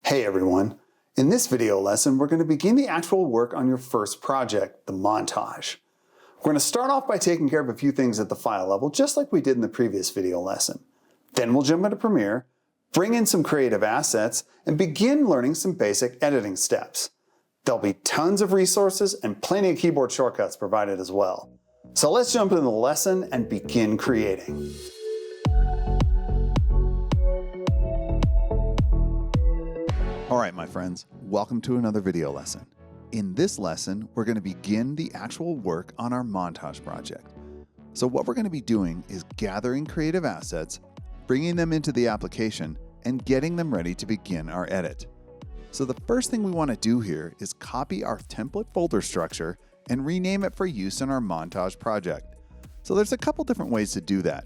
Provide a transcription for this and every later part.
Hey everyone! In this video lesson, we're going to begin the actual work on your first project, the montage. We're going to start off by taking care of a few things at the file level, just like we did in the previous video lesson. Then we'll jump into Premiere, bring in some creative assets, and begin learning some basic editing steps. There'll be tons of resources and plenty of keyboard shortcuts provided as well. So let's jump into the lesson and begin creating. Alright my friends, welcome to another video lesson. In this lesson, we're going to begin the actual work on our montage project. So what we're going to be doing is gathering creative assets, bringing them into the application, and getting them ready to begin our edit. So the first thing we want to do here is copy our template folder structure and rename it for use in our montage project. So there's a couple different ways to do that.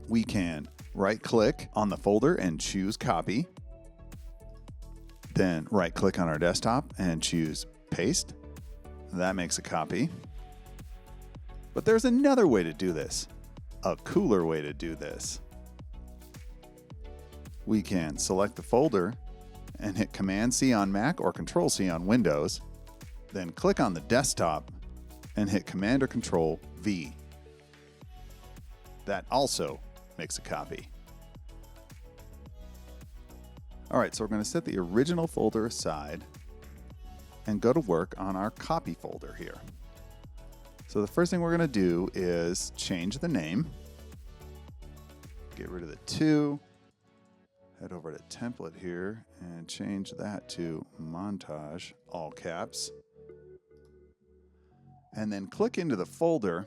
We can right-click on the folder and choose Copy. Then right-click on our desktop and choose Paste. That makes a copy. But there's another way to do this, a cooler way to do this. We can select the folder and hit Command-C on Mac or Control-C on Windows, then click on the desktop and hit Command or Control-V. That also makes a copy. All right, so we're going to set the original folder aside and go to work on our copy folder here. So the first thing we're going to do is change the name, get rid of the 2, head over to template here and change that to montage, all caps, and then click into the folder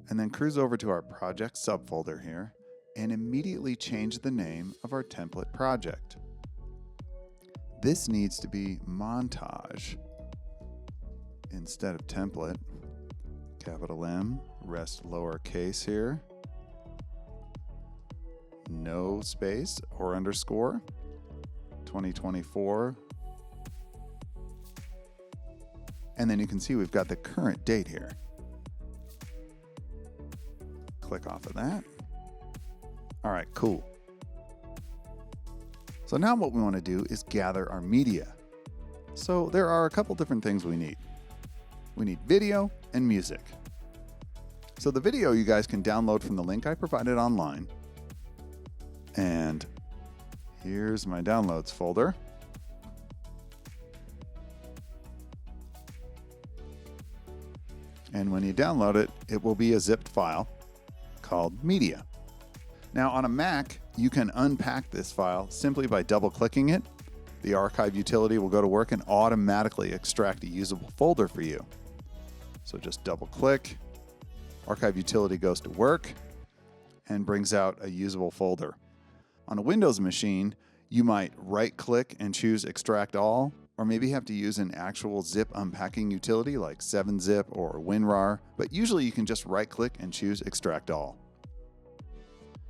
and then cruise over to our project subfolder here and immediately change the name of our template project. This needs to be montage instead of template. Capital M, rest lowercase here. No space or underscore. 2024. And then you can see we've got the current date here. Click off of that. All right, cool. So now what we want to do is gather our media. So there are a couple different things we need. We need video and music. So the video you guys can download from the link I provided online. And here's my downloads folder. And when you download it, it will be a zipped file called media. Now on a Mac, you can unpack this file simply by double-clicking it. The archive utility will go to work and automatically extract a usable folder for you. So just double-click, archive utility goes to work and brings out a usable folder. On a Windows machine, you might right-click and choose Extract All, or maybe have to use an actual zip unpacking utility like 7-Zip or WinRAR, but usually you can just right-click and choose Extract All.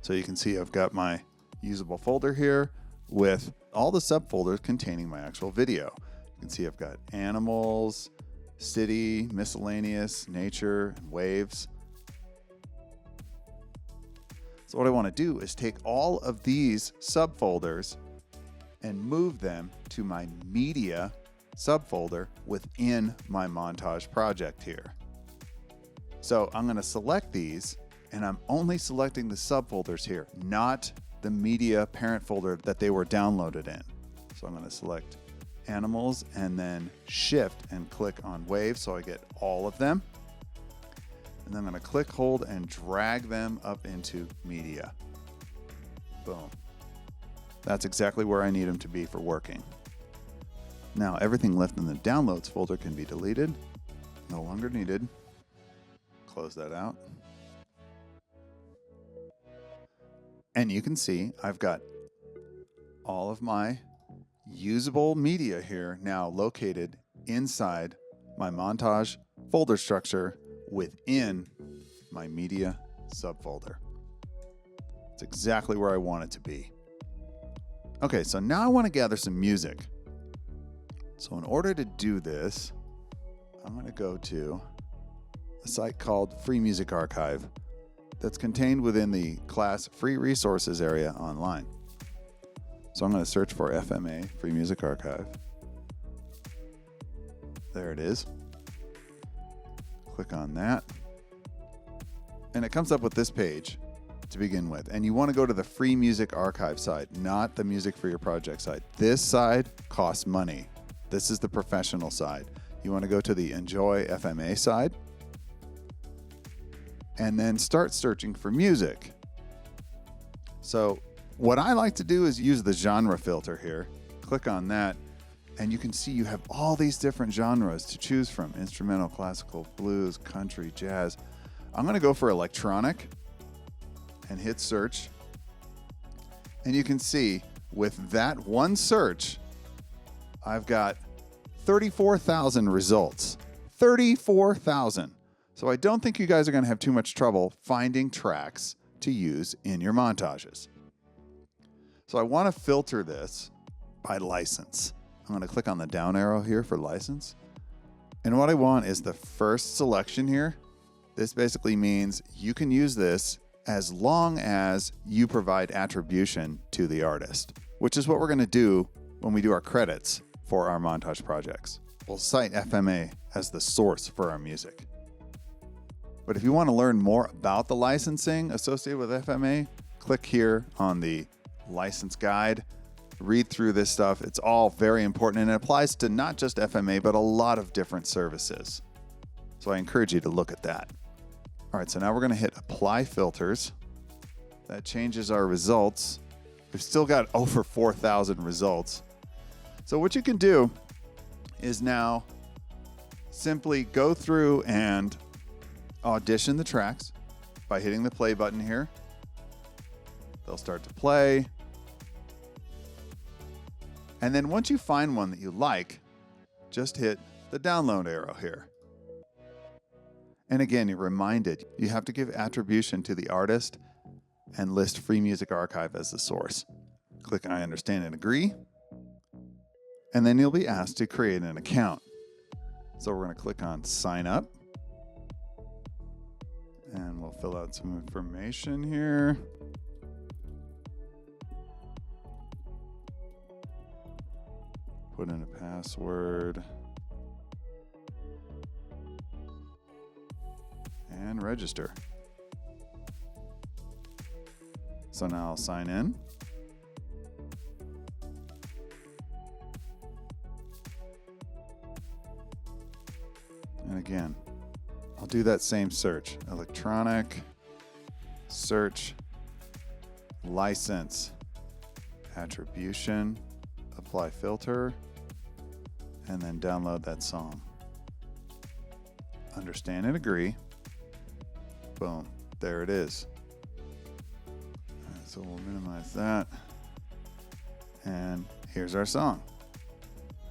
So you can see I've got my usable folder here with all the subfolders containing my actual video. You can see I've got animals, city, miscellaneous, nature, and waves. So what I want to do is take all of these subfolders and move them to my media subfolder within my montage project here. So I'm going to select these, and I'm only selecting the subfolders here, not the media parent folder that they were downloaded in. So I'm going to select animals and then shift and click on waves so I get all of them. And then I'm going to click, hold, and drag them up into media. Boom. That's exactly where I need them to be for working. Now everything left in the downloads folder can be deleted. No longer needed. Close that out. And you can see I've got all of my usable media here now located inside my montage folder structure within my media subfolder. It's exactly where I want it to be. Okay, so now I want to gather some music. So in order to do this, I'm going to go to a site called Free Music Archive that's contained within the class Free Resources area online. So I'm going to search for FMA, Free Music Archive. There it is. Click on that. And it comes up with this page to begin with. And you want to go to the Free Music Archive side, not the Music for Your Project side. This side costs money. This is the professional side. You want to go to the Enjoy FMA side and then start searching for music. So what I like to do is use the genre filter here. Click on that, and you can see you have all these different genres to choose from: instrumental, classical, blues, country, jazz. I'm going to go for electronic and hit search. And you can see with that one search, I've got 34,000 results. 34,000. So I don't think you guys are going to have too much trouble finding tracks to use in your montages. So I want to filter this by license. I'm going to click on the down arrow here for license. And what I want is the first selection here. This basically means you can use this as long as you provide attribution to the artist, which is what we're going to do when we do our credits for our montage projects. We'll cite FMA as the source for our music. But if you want to learn more about the licensing associated with FMA, click here on the license guide. Read through this stuff. It's all very important, and it applies to not just FMA, but a lot of different services. So I encourage you to look at that. All right, so now we're going to hit Apply Filters. That changes our results. We've still got over 4,000 results. So what you can do is now simply go through and audition the tracks by hitting the play button here. They'll start to play. And then once you find one that you like, just hit the download arrow here. And again, you're reminded you have to give attribution to the artist and list Free Music Archive as the source. Click I understand and agree. And then you'll be asked to create an account. So we're going to click on Sign Up. And we'll fill out some information here. Put in a password. And register. So now I'll sign in. And again, I'll do that same search. Electronic, search, license, attribution, apply filter, and then download that song. Understand and agree. Boom, there it is. All right, so we'll minimize that. And here's our song.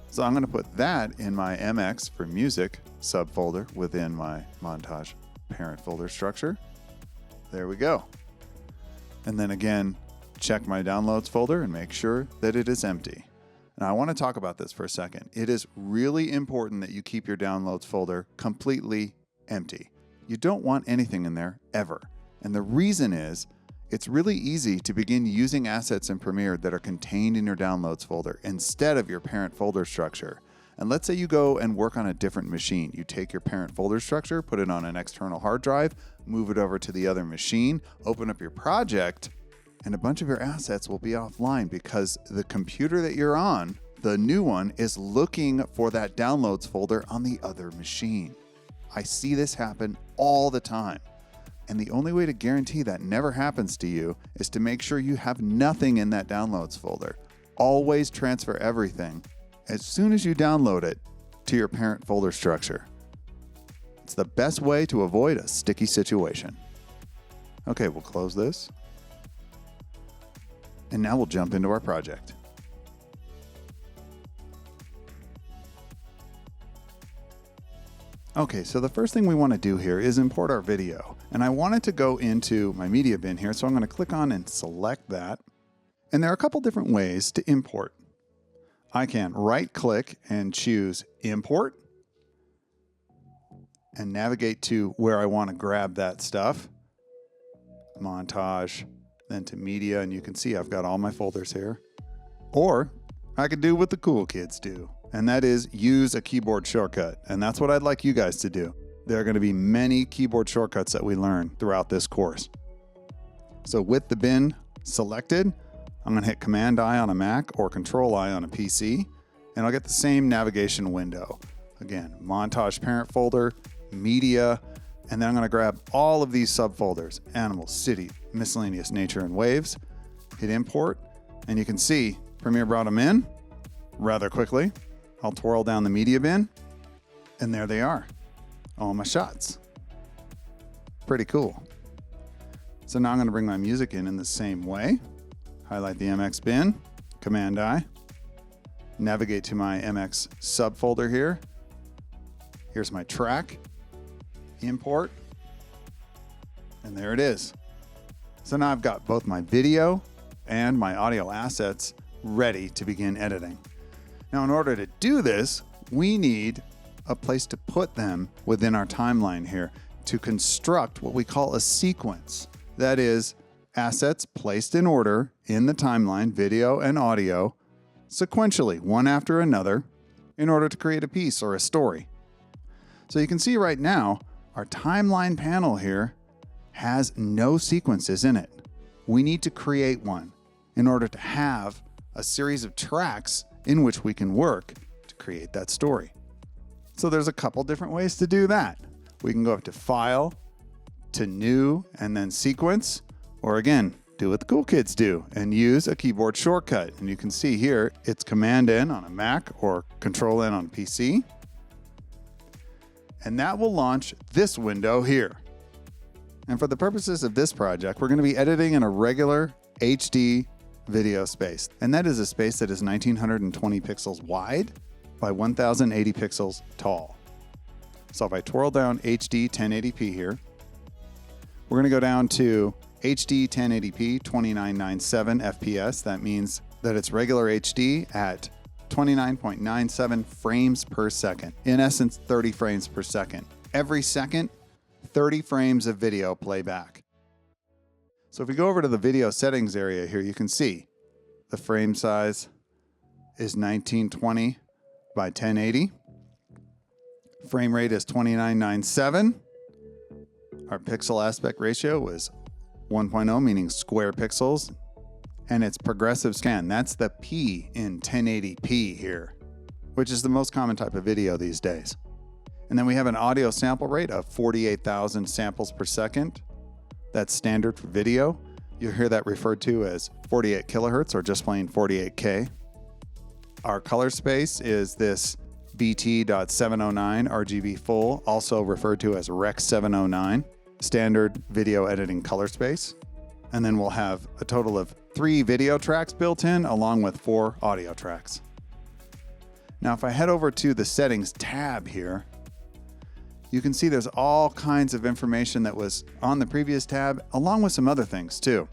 So I'm going to put that in my MX for music subfolder within my montage parent folder structure. There we go. And then again, check my downloads folder and make sure that it is empty. Now I want to talk about this for a second. It is really important that you keep your downloads folder completely empty. You don't want anything in there ever. And the reason is, it's really easy to begin using assets in Premiere that are contained in your downloads folder instead of your parent folder structure. And let's say you go and work on a different machine. You take your parent folder structure, put it on an external hard drive, move it over to the other machine, open up your project, and a bunch of your assets will be offline because the computer that you're on, the new one, is looking for that downloads folder on the other machine. I see this happen all the time. And the only way to guarantee that never happens to you is to make sure you have nothing in that downloads folder. Always transfer everything as soon as you download it to your parent folder structure. It's the best way to avoid a sticky situation. Okay, we'll close this. And now we'll jump into our project. Okay, so the first thing we want to do here is import our video. And I want it to go into my media bin here, so I'm going to click on and select that. And there are a couple different ways to import. I can right-click and choose Import and navigate to where I want to grab that stuff. Montage, then to Media, and you can see I've got all my folders here. Or I could do what the cool kids do, and that is use a keyboard shortcut. And that's what I'd like you guys to do. There are going to be many keyboard shortcuts that we learn throughout this course. So with the bin selected, I'm going to hit Command-I on a Mac or Control-I on a PC, and I'll get the same navigation window. Again, montage parent folder, media, and then I'm going to grab all of these subfolders: animal, city, miscellaneous, nature, and waves. Hit import, and you can see Premiere brought them in rather quickly. I'll twirl down the media bin, and there they are, all my shots. Pretty cool. So now I'm going to bring my music in the same way. Highlight the MX bin, Command-I, navigate to my MX subfolder here. Here's my track, import, and there it is. So now I've got both my video and my audio assets ready to begin editing. Now, in order to do this, we need a place to put them within our timeline here to construct what we call a sequence. That is, assets placed in order in the timeline, video and audio, sequentially, one after another, in order to create a piece or a story. So you can see right now, our timeline panel here has no sequences in it. We need to create one in order to have a series of tracks in which we can work to create that story. So there's a couple different ways to do that. We can go up to File, to New, and then Sequence, or again, do what the cool kids do and use a keyboard shortcut. And you can see here, it's Command-N on a Mac or Control-N on a PC. And that will launch this window here. And for the purposes of this project, we're going to be editing in a regular HD video space. And that is a space that is 1920 pixels wide by 1080 pixels tall. So if I twirl down HD 1080p here, we're going to go down to HD 1080p 2997 FPS. That means that it's regular HD at 29.97 frames per second. In essence, 30 frames per second. Every second, 30 frames of video playback. So if we go over to the video settings area here, you can see the frame size is 1920 by 1080. Frame rate is 2997. Our pixel aspect ratio is 1.0, meaning square pixels. And it's progressive scan. That's the P in 1080p here, which is the most common type of video these days. And then we have an audio sample rate of 48,000 samples per second. That's standard for video. You'll hear that referred to as 48 kilohertz or just plain 48K. Our color space is this BT.709 RGB full, also referred to as Rec 709, standard video editing color space. And then we'll have a total of 3 video tracks built in, along with 4 audio tracks. Now, if I head over to the settings tab here, you can see there's all kinds of information that was on the previous tab, along with some other things too.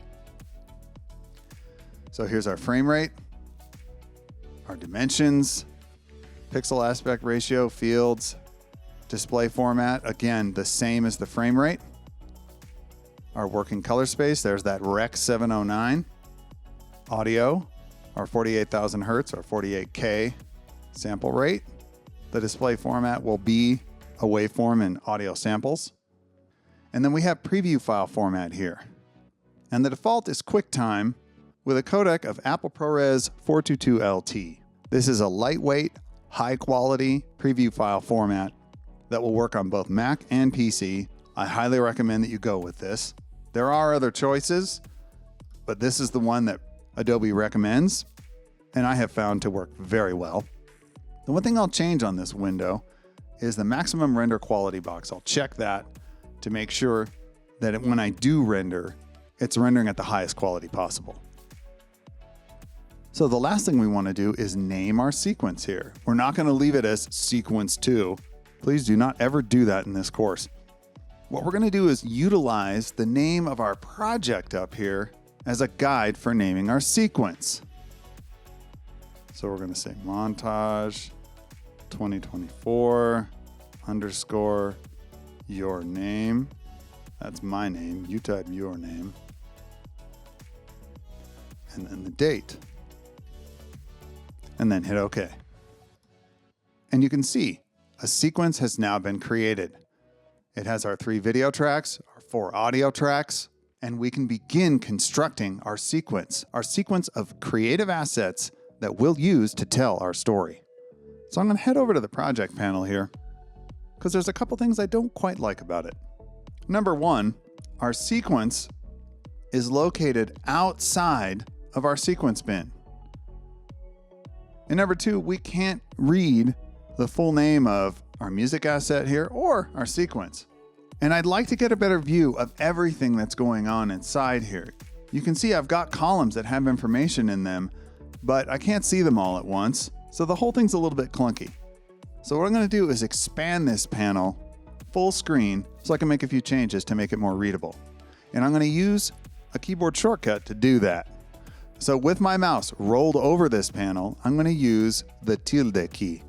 So here's our frame rate, our dimensions, pixel aspect ratio, fields, display format, again, the same as the frame rate. Our working color space, there's that Rec 709. Audio, our 48,000 hertz or 48K sample rate. The display format will be a waveform and audio samples. And then we have preview file format here. And the default is QuickTime with a codec of Apple ProRes 422LT. This is a lightweight, high quality preview file format that will work on both Mac and PC. I highly recommend that you go with this. There are other choices, but this is the one that Adobe recommends, and I have found to work very well. The one thing I'll change on this window is the maximum render quality box. I'll check that to make sure that when I do render, it's rendering at the highest quality possible. So the last thing we want to do is name our sequence here. We're not going to leave it as sequence 2. Please do not ever do that in this course. What we're going to do is utilize the name of our project up here as a guide for naming our sequence. So we're going to say montage 2024 _ your name. That's my name. You type your name. And then the date. and then hit OK. And you can see a sequence has now been created. It has our 3 video tracks, our 4 audio tracks, and we can begin constructing our sequence of creative assets that we'll use to tell our story. So I'm going to head over to the project panel here because there's a couple things I don't quite like about it. Number 1, our sequence is located outside of our sequence bin. And number 2, we can't read the full name of our music asset here or our sequence. And I'd like to get a better view of everything that's going on inside here. You can see I've got columns that have information in them, but I can't see them all at once, so the whole thing's a little bit clunky. So what I'm going to do is expand this panel full screen so I can make a few changes to make it more readable. And I'm going to use a keyboard shortcut to do that. So with my mouse rolled over this panel, I'm going to use the tilde key,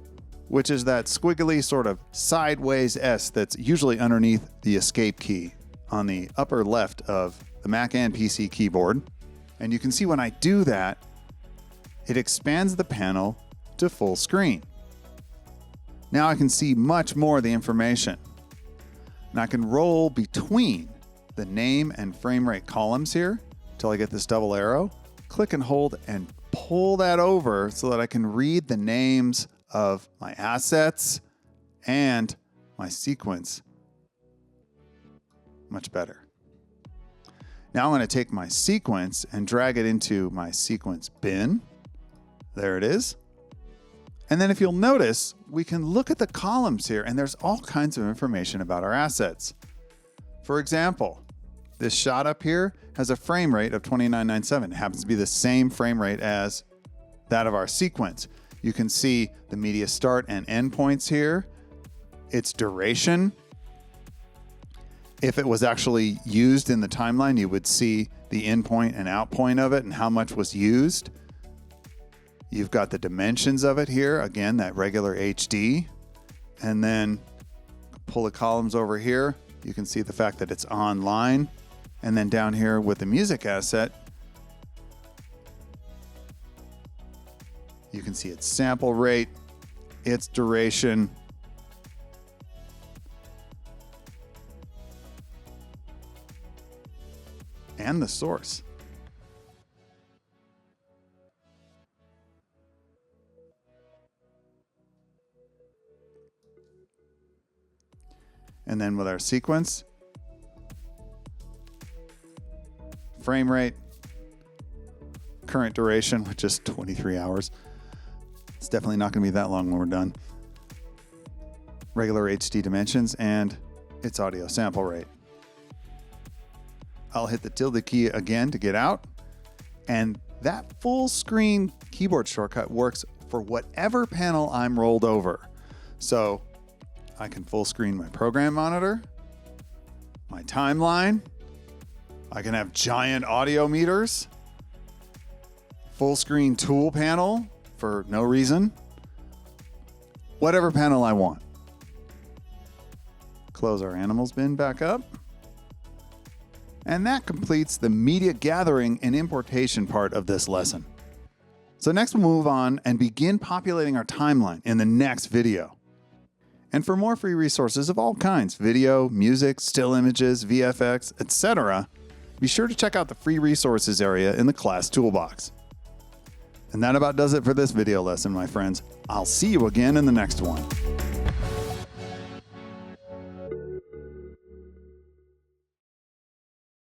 which is that squiggly sort of sideways S that's usually underneath the escape key on the upper left of the Mac and PC keyboard. And you can see when I do that, it expands the panel to full screen. Now I can see much more of the information. And I can roll between the name and frame rate columns here until I get this double arrow. Click and hold and pull that over so that I can read the names of my assets and my sequence much better. Now I'm going to take my sequence and drag it into my sequence bin. There it is. And then if you'll notice, we can look at the columns here and there's all kinds of information about our assets. For example, this shot up here has a frame rate of 2997. It happens to be the same frame rate as that of our sequence. You can see the media start and end points here, its duration. If it was actually used in the timeline, you would see the in point and out point of it and how much was used. You've got the dimensions of it here, again, that regular HD. And then pull the columns over here. You can see the fact that it's online. And then down here with the music asset, you can see its sample rate, its duration, and the source. And then with our sequence, frame rate, current duration, which is 23 hours. It's definitely not going to be that long when we're done. Regular HD dimensions and its audio sample rate. I'll hit the tilde key again to get out. And that full screen keyboard shortcut works for whatever panel I'm rolled over. So I can full screen my program monitor, my timeline. I can have giant audio meters, full screen tool panel for no reason, whatever panel I want. Close our animals bin back up. And that completes the media gathering and importation part of this lesson. So next we'll move on and begin populating our timeline in the next video. And for more free resources of all kinds, video, music, still images, VFX, etc., be sure to check out the free resources area in the class toolbox. And that about does it for this video lesson, my friends. I'll see you again in the next one.